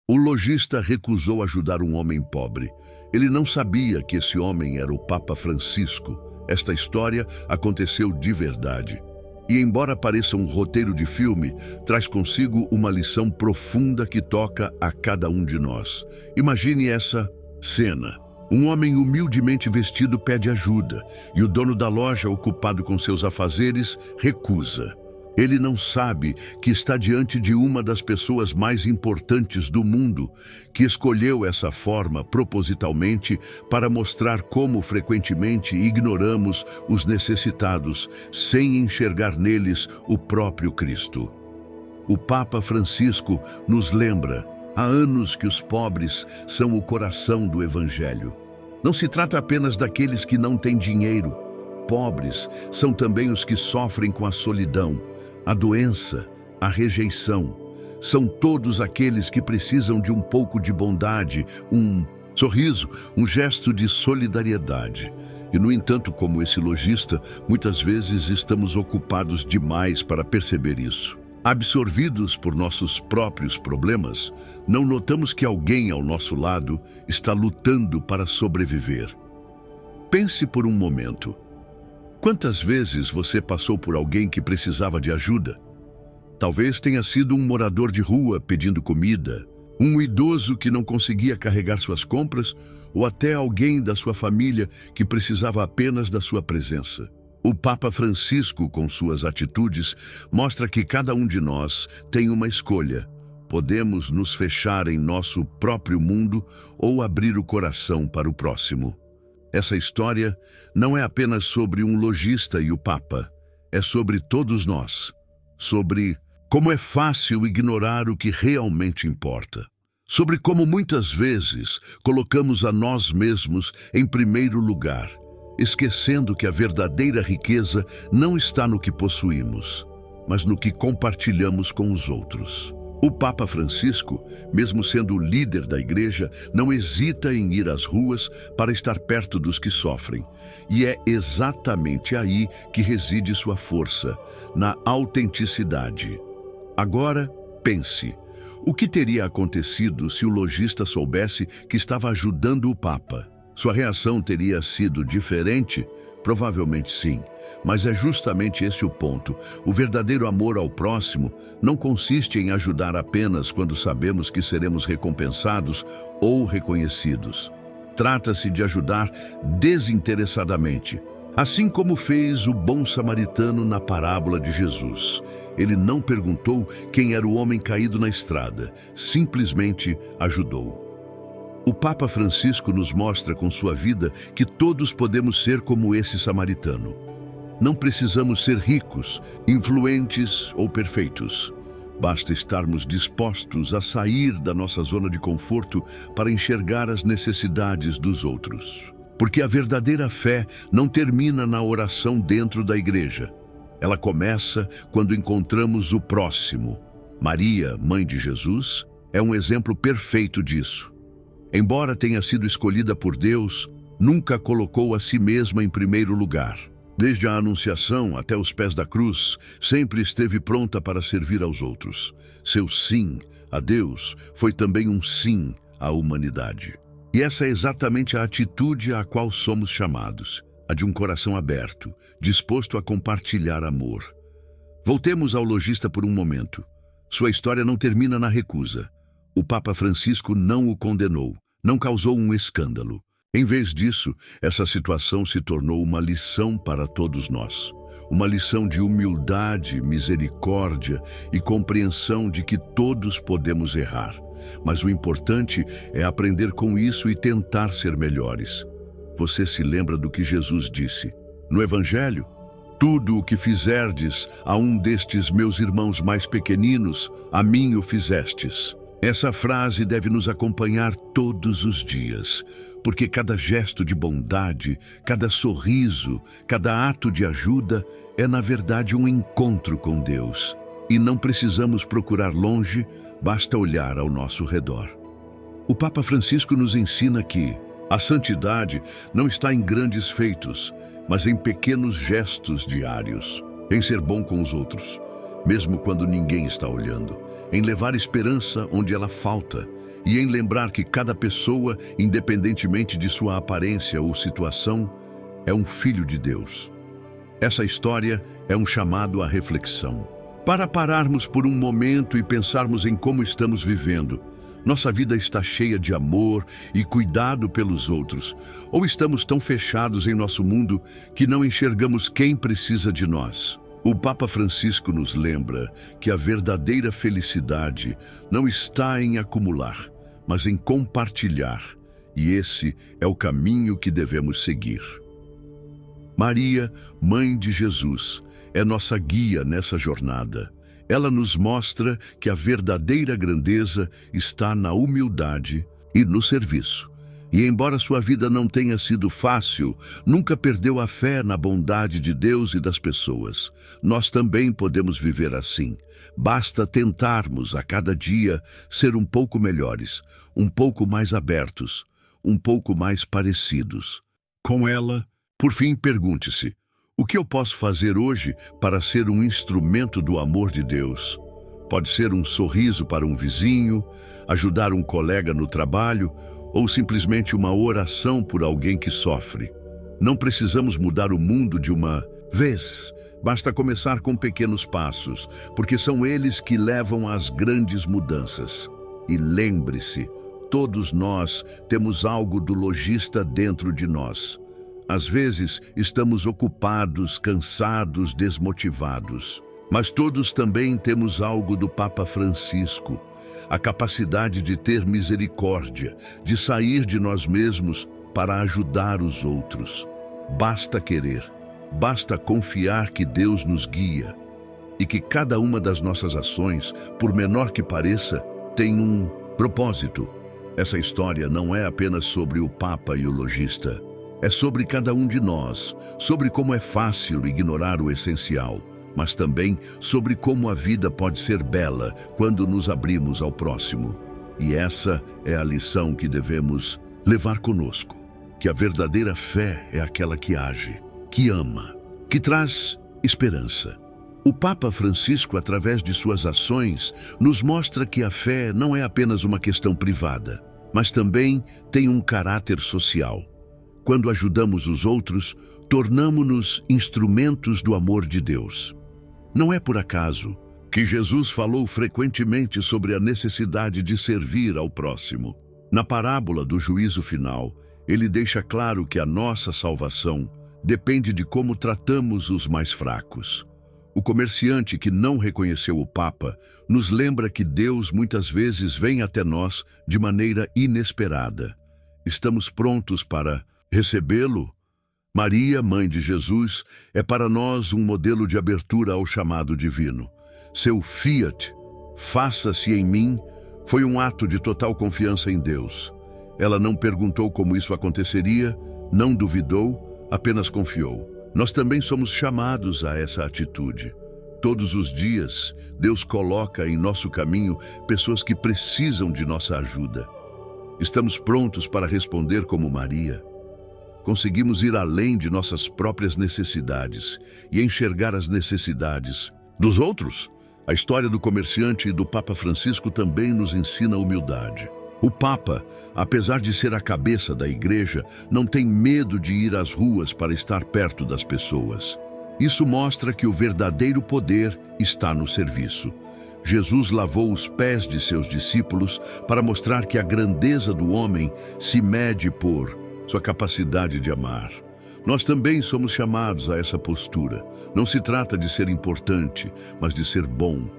O lojista recusou ajudar um homem pobre. Ele não sabia que esse homem era o Papa Francisco. Esta história aconteceu de verdade. E embora pareça um roteiro de filme, traz consigo uma lição profunda que toca a cada um de nós. Imagine essa cena. Um homem humildemente vestido pede ajuda, e o dono da loja, ocupado com seus afazeres, recusa. Ele não sabe que está diante de uma das pessoas mais importantes do mundo, que escolheu essa forma propositalmente para mostrar como frequentemente ignoramos os necessitados, sem enxergar neles o próprio Cristo. O Papa Francisco nos lembra, há anos, que os pobres são o coração do Evangelho. Não se trata apenas daqueles que não têm dinheiro. Pobres são também os que sofrem com a solidão, a doença, a rejeição. São todos aqueles que precisam de um pouco de bondade, um sorriso, um gesto de solidariedade. E, no entanto, como esse lojista, muitas vezes estamos ocupados demais para perceber isso. Absorvidos por nossos próprios problemas, não notamos que alguém ao nosso lado está lutando para sobreviver. Pense por um momento. Quantas vezes você passou por alguém que precisava de ajuda? Talvez tenha sido um morador de rua pedindo comida, um idoso que não conseguia carregar suas compras, ou até alguém da sua família que precisava apenas da sua presença. O Papa Francisco, com suas atitudes, mostra que cada um de nós tem uma escolha. Podemos nos fechar em nosso próprio mundo ou abrir o coração para o próximo. Essa história não é apenas sobre um lojista e o Papa, é sobre todos nós, sobre como é fácil ignorar o que realmente importa, sobre como muitas vezes colocamos a nós mesmos em primeiro lugar, esquecendo que a verdadeira riqueza não está no que possuímos, mas no que compartilhamos com os outros. O Papa Francisco, mesmo sendo o líder da Igreja, não hesita em ir às ruas para estar perto dos que sofrem. E é exatamente aí que reside sua força, na autenticidade. Agora, pense, o que teria acontecido se o lojista soubesse que estava ajudando o Papa? Sua reação teria sido diferente? Provavelmente sim, mas é justamente esse o ponto. O verdadeiro amor ao próximo não consiste em ajudar apenas quando sabemos que seremos recompensados ou reconhecidos. Trata-se de ajudar desinteressadamente, assim como fez o bom samaritano na parábola de Jesus. Ele não perguntou quem era o homem caído na estrada, simplesmente ajudou. O Papa Francisco nos mostra com sua vida que todos podemos ser como esse samaritano. Não precisamos ser ricos, influentes ou perfeitos. Basta estarmos dispostos a sair da nossa zona de conforto para enxergar as necessidades dos outros. Porque a verdadeira fé não termina na oração dentro da igreja. Ela começa quando encontramos o próximo. Maria, mãe de Jesus, é um exemplo perfeito disso. Embora tenha sido escolhida por Deus, nunca colocou a si mesma em primeiro lugar. Desde a Anunciação até os pés da cruz, sempre esteve pronta para servir aos outros. Seu sim a Deus foi também um sim à humanidade. E essa é exatamente a atitude à qual somos chamados, a de um coração aberto, disposto a compartilhar amor. Voltemos ao lojista por um momento. Sua história não termina na recusa. O Papa Francisco não o condenou, não causou um escândalo. Em vez disso, essa situação se tornou uma lição para todos nós. Uma lição de humildade, misericórdia e compreensão de que todos podemos errar. Mas o importante é aprender com isso e tentar ser melhores. Você se lembra do que Jesus disse no Evangelho? Tudo o que fizerdes a um destes meus irmãos mais pequeninos, a mim o fizestes. Essa frase deve nos acompanhar todos os dias, porque cada gesto de bondade, cada sorriso, cada ato de ajuda é, na verdade, um encontro com Deus. E não precisamos procurar longe, basta olhar ao nosso redor. O Papa Francisco nos ensina que a santidade não está em grandes feitos, mas em pequenos gestos diários, em ser bom com os outros, mesmo quando ninguém está olhando, em levar esperança onde ela falta, e em lembrar que cada pessoa, independentemente de sua aparência ou situação, é um filho de Deus. Essa história é um chamado à reflexão. Para pararmos por um momento e pensarmos em como estamos vivendo. Nossa vida está cheia de amor e cuidado pelos outros, ou estamos tão fechados em nosso mundo que não enxergamos quem precisa de nós? O Papa Francisco nos lembra que a verdadeira felicidade não está em acumular, mas em compartilhar, e esse é o caminho que devemos seguir. Maria, Mãe de Jesus, é nossa guia nessa jornada. Ela nos mostra que a verdadeira grandeza está na humildade e no serviço. E embora sua vida não tenha sido fácil, nunca perdeu a fé na bondade de Deus e das pessoas. Nós também podemos viver assim. Basta tentarmos a cada dia ser um pouco melhores, um pouco mais abertos, um pouco mais parecidos com ela. Por fim, pergunte-se: o que eu posso fazer hoje para ser um instrumento do amor de Deus? Pode ser um sorriso para um vizinho, ajudar um colega no trabalho, ou simplesmente uma oração por alguém que sofre. Não precisamos mudar o mundo de uma vez. Basta começar com pequenos passos, porque são eles que levam às grandes mudanças. E lembre-se, todos nós temos algo do lojista dentro de nós. Às vezes, estamos ocupados, cansados, desmotivados. Mas todos também temos algo do Papa Francisco, a capacidade de ter misericórdia, de sair de nós mesmos para ajudar os outros. Basta querer, basta confiar que Deus nos guia e que cada uma das nossas ações, por menor que pareça, tem um propósito. Essa história não é apenas sobre o Papa e o lojista. É sobre cada um de nós, sobre como é fácil ignorar o essencial, mas também sobre como a vida pode ser bela quando nos abrimos ao próximo. E essa é a lição que devemos levar conosco, que a verdadeira fé é aquela que age, que ama, que traz esperança. O Papa Francisco, através de suas ações, nos mostra que a fé não é apenas uma questão privada, mas também tem um caráter social. Quando ajudamos os outros, tornamo-nos instrumentos do amor de Deus. Não é por acaso que Jesus falou frequentemente sobre a necessidade de servir ao próximo. Na parábola do juízo final, ele deixa claro que a nossa salvação depende de como tratamos os mais fracos. O comerciante que não reconheceu o Papa nos lembra que Deus muitas vezes vem até nós de maneira inesperada. Estamos prontos para recebê-lo? Maria, Mãe de Jesus, é para nós um modelo de abertura ao chamado divino. Seu fiat, faça-se em mim, foi um ato de total confiança em Deus. Ela não perguntou como isso aconteceria, não duvidou, apenas confiou. Nós também somos chamados a essa atitude. Todos os dias, Deus coloca em nosso caminho pessoas que precisam de nossa ajuda. Estamos prontos para responder como Maria. Conseguimos ir além de nossas próprias necessidades e enxergar as necessidades dos outros. A história do comerciante e do Papa Francisco também nos ensina humildade. O Papa, apesar de ser a cabeça da Igreja, não tem medo de ir às ruas para estar perto das pessoas. Isso mostra que o verdadeiro poder está no serviço. Jesus lavou os pés de seus discípulos para mostrar que a grandeza do homem se mede por sua capacidade de amar. Nós também somos chamados a essa postura. Não se trata de ser importante, mas de ser bom.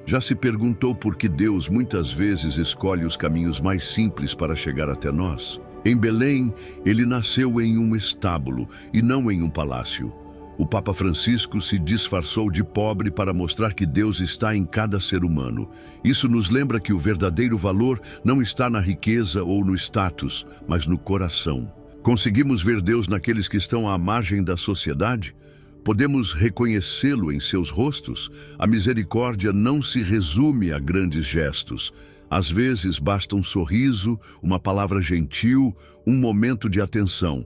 Já se perguntou por que Deus muitas vezes escolhe os caminhos mais simples para chegar até nós? Em Belém, ele nasceu em um estábulo e não em um palácio. O Papa Francisco se disfarçou de pobre para mostrar que Deus está em cada ser humano. Isso nos lembra que o verdadeiro valor não está na riqueza ou no status, mas no coração. Conseguimos ver Deus naqueles que estão à margem da sociedade? Podemos reconhecê-lo em seus rostos? A misericórdia não se resume a grandes gestos. Às vezes basta um sorriso, uma palavra gentil, um momento de atenção.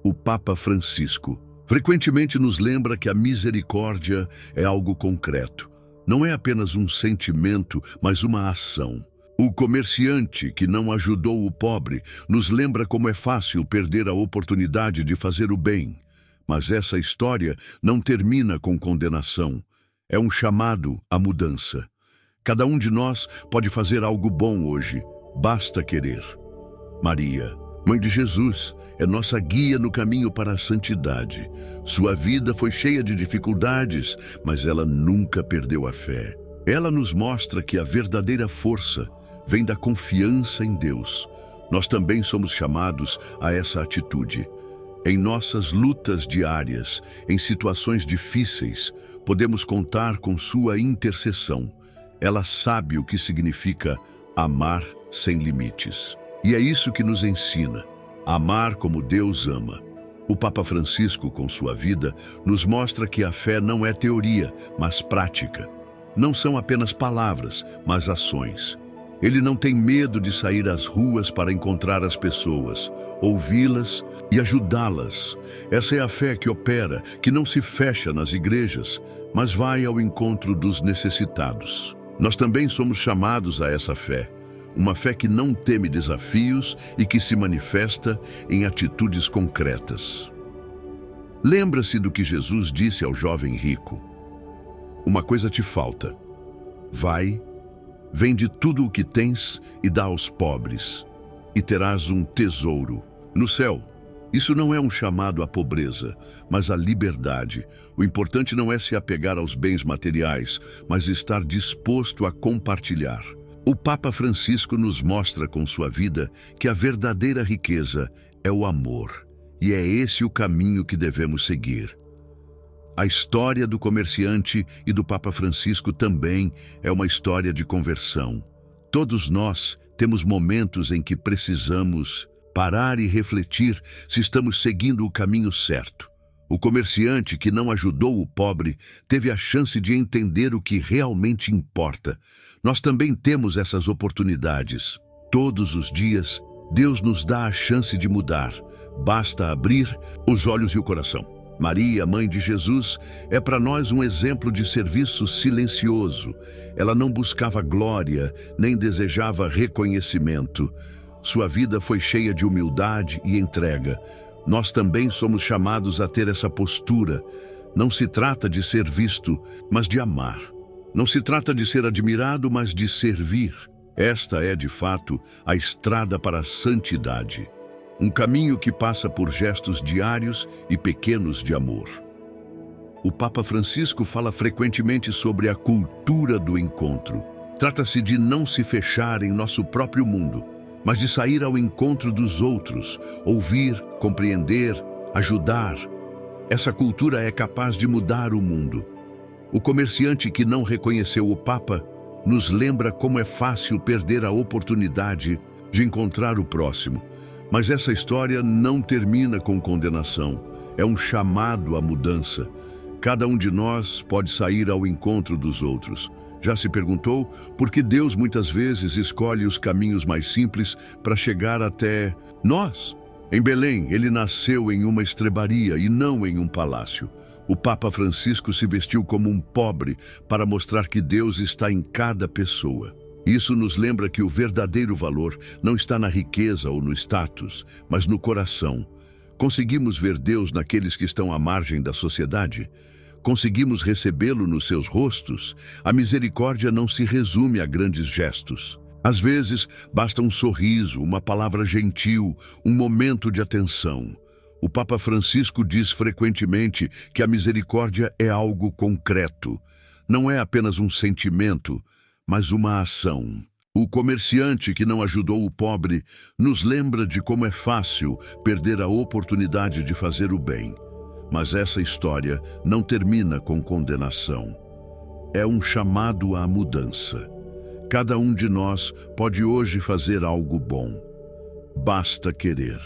O Papa Francisco frequentemente nos lembra que a misericórdia é algo concreto. Não é apenas um sentimento, mas uma ação. O comerciante que não ajudou o pobre nos lembra como é fácil perder a oportunidade de fazer o bem. Mas essa história não termina com condenação. É um chamado à mudança. Cada um de nós pode fazer algo bom hoje. Basta querer. Maria, Mãe de Jesus, é nossa guia no caminho para a santidade. Sua vida foi cheia de dificuldades, mas ela nunca perdeu a fé. Ela nos mostra que a verdadeira força vem da confiança em Deus. Nós também somos chamados a essa atitude. Em nossas lutas diárias, em situações difíceis, podemos contar com sua intercessão. Ela sabe o que significa amar sem limites. E é isso que nos ensina, amar como Deus ama. O Papa Francisco, com sua vida, nos mostra que a fé não é teoria, mas prática. Não são apenas palavras, mas ações. Ele não tem medo de sair às ruas para encontrar as pessoas, ouvi-las e ajudá-las. Essa é a fé que opera, que não se fecha nas igrejas, mas vai ao encontro dos necessitados. Nós também somos chamados a essa fé, uma fé que não teme desafios e que se manifesta em atitudes concretas. Lembra-se do que Jesus disse ao jovem rico: uma coisa te falta. Vai, vende tudo o que tens e dá aos pobres, e terás um tesouro no céu. Isso não é um chamado à pobreza, mas à liberdade. O importante não é se apegar aos bens materiais, mas estar disposto a compartilhar. O Papa Francisco nos mostra com sua vida que a verdadeira riqueza é o amor, e é esse o caminho que devemos seguir. A história do comerciante e do Papa Francisco também é uma história de conversão. Todos nós temos momentos em que precisamos parar e refletir se estamos seguindo o caminho certo. O comerciante que não ajudou o pobre teve a chance de entender o que realmente importa. Nós também temos essas oportunidades. Todos os dias, Deus nos dá a chance de mudar. Basta abrir os olhos e o coração. Maria, Mãe de Jesus, é para nós um exemplo de serviço silencioso. Ela não buscava glória, nem desejava reconhecimento. Sua vida foi cheia de humildade e entrega. Nós também somos chamados a ter essa postura. Não se trata de ser visto, mas de amar. Não se trata de ser admirado, mas de servir. Esta é, de fato, a estrada para a santidade. Um caminho que passa por gestos diários e pequenos de amor. O Papa Francisco fala frequentemente sobre a cultura do encontro. Trata-se de não se fechar em nosso próprio mundo, mas de sair ao encontro dos outros, ouvir, compreender, ajudar. Essa cultura é capaz de mudar o mundo. O comerciante que não reconheceu o Papa nos lembra como é fácil perder a oportunidade de encontrar o próximo. Mas essa história não termina com condenação. É um chamado à mudança. Cada um de nós pode sair ao encontro dos outros. Já se perguntou por que Deus muitas vezes escolhe os caminhos mais simples para chegar até nós? Em Belém, ele nasceu em uma estrebaria e não em um palácio. O Papa Francisco se vestiu como um pobre para mostrar que Deus está em cada pessoa. Isso nos lembra que o verdadeiro valor não está na riqueza ou no status, mas no coração. Conseguimos ver Deus naqueles que estão à margem da sociedade? Conseguimos recebê-lo nos seus rostos? A misericórdia não se resume a grandes gestos. Às vezes, basta um sorriso, uma palavra gentil, um momento de atenção. O Papa Francisco diz frequentemente que a misericórdia é algo concreto. Não é apenas um sentimento, mas uma ação. O comerciante que não ajudou o pobre nos lembra de como é fácil perder a oportunidade de fazer o bem. Mas essa história não termina com condenação. É um chamado à mudança. Cada um de nós pode hoje fazer algo bom. Basta querer.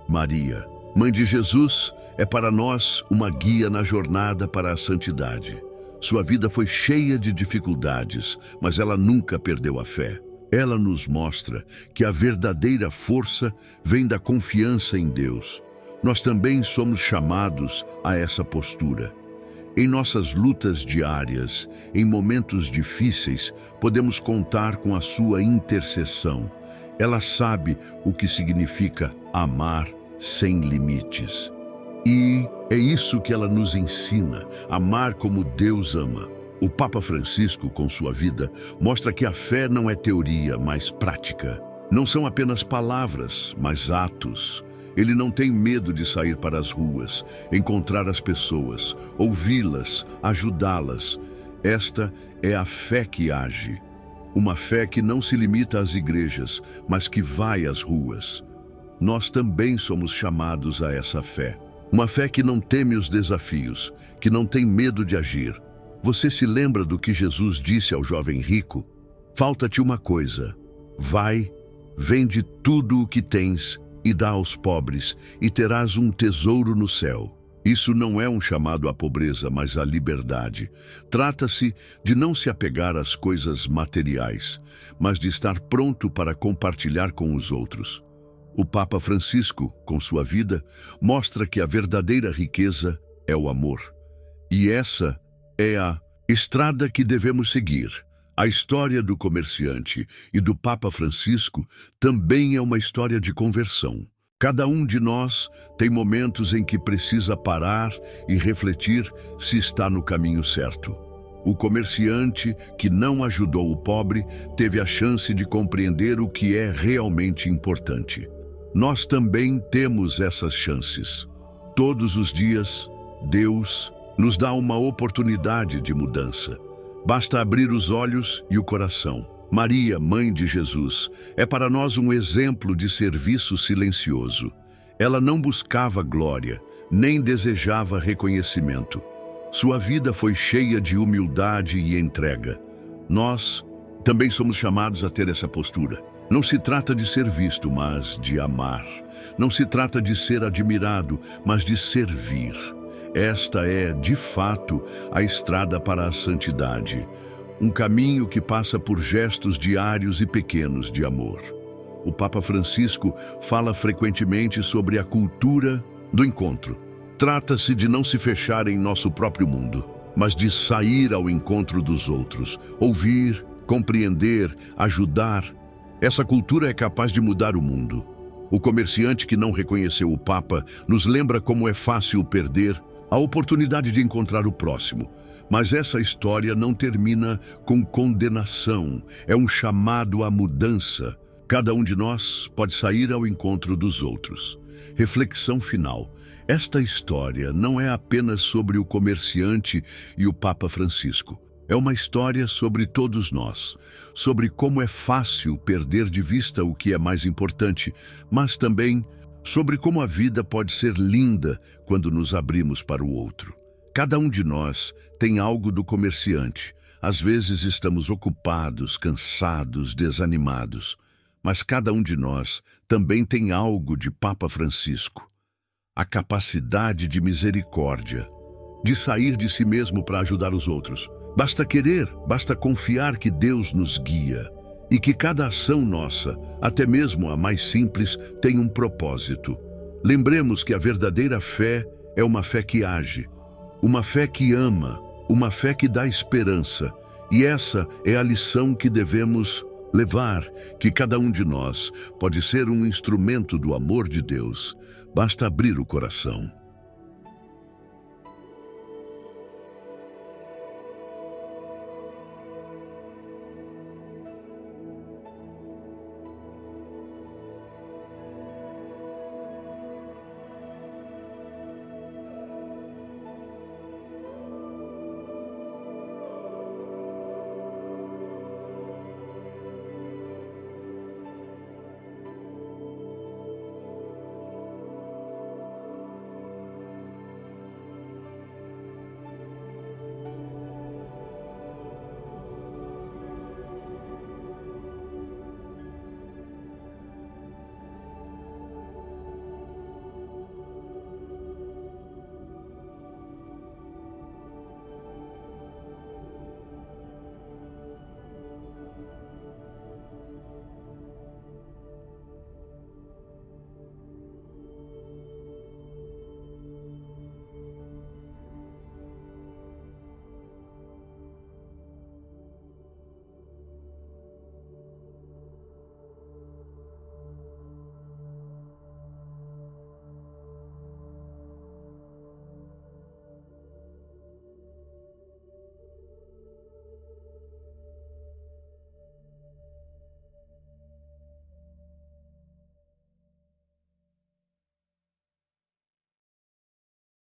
Maria, Mãe de Jesus, é para nós uma guia na jornada para a santidade. Sua vida foi cheia de dificuldades, mas ela nunca perdeu a fé. Ela nos mostra que a verdadeira força vem da confiança em Deus. Nós também somos chamados a essa postura. Em nossas lutas diárias, em momentos difíceis, podemos contar com a sua intercessão. Ela sabe o que significa amar sem limites. E é isso que ela nos ensina, amar como Deus ama. O Papa Francisco, com sua vida, mostra que a fé não é teoria, mas prática. Não são apenas palavras, mas atos. Ele não tem medo de sair para as ruas, encontrar as pessoas, ouvi-las, ajudá-las. Esta é a fé que age. Uma fé que não se limita às igrejas, mas que vai às ruas. Nós também somos chamados a essa fé. Uma fé que não teme os desafios, que não tem medo de agir. Você se lembra do que Jesus disse ao jovem rico? Falta-te uma coisa. Vai, vende tudo o que tens e dá aos pobres, e terás um tesouro no céu. Isso não é um chamado à pobreza, mas à liberdade. Trata-se de não se apegar às coisas materiais, mas de estar pronto para compartilhar com os outros. O Papa Francisco, com sua vida, mostra que a verdadeira riqueza é o amor. E essa é a estrada que devemos seguir. A história do comerciante e do Papa Francisco também é uma história de conversão. Cada um de nós tem momentos em que precisa parar e refletir se está no caminho certo. O comerciante que não ajudou o pobre teve a chance de compreender o que é realmente importante. Nós também temos essas chances. Todos os dias, Deus nos dá uma oportunidade de mudança. Basta abrir os olhos e o coração. Maria, mãe de Jesus, é para nós um exemplo de serviço silencioso. Ela não buscava glória, nem desejava reconhecimento. Sua vida foi cheia de humildade e entrega. Nós também somos chamados a ter essa postura. Não se trata de ser visto, mas de amar. Não se trata de ser admirado, mas de servir. Esta é, de fato, a estrada para a santidade. Um caminho que passa por gestos diários e pequenos de amor. O Papa Francisco fala frequentemente sobre a cultura do encontro. Trata-se de não se fechar em nosso próprio mundo, mas de sair ao encontro dos outros, ouvir, compreender, ajudar. Essa cultura é capaz de mudar o mundo. O comerciante que não reconheceu o Papa nos lembra como é fácil perder a oportunidade de encontrar o próximo. Mas essa história não termina com condenação, é um chamado à mudança. Cada um de nós pode sair ao encontro dos outros. Reflexão final. Esta história não é apenas sobre o comerciante e o Papa Francisco. É uma história sobre todos nós, sobre como é fácil perder de vista o que é mais importante, mas também sobre como a vida pode ser linda quando nos abrimos para o outro. Cada um de nós tem algo do comerciante. Às vezes estamos ocupados, cansados, desanimados. Mas cada um de nós também tem algo de Papa Francisco. A capacidade de misericórdia, de sair de si mesmo para ajudar os outros. Basta querer, basta confiar que Deus nos guia. E que cada ação nossa, até mesmo a mais simples, tem um propósito. Lembremos que a verdadeira fé é uma fé que age, uma fé que ama, uma fé que dá esperança. E essa é a lição que devemos levar, que cada um de nós pode ser um instrumento do amor de Deus. Basta abrir o coração.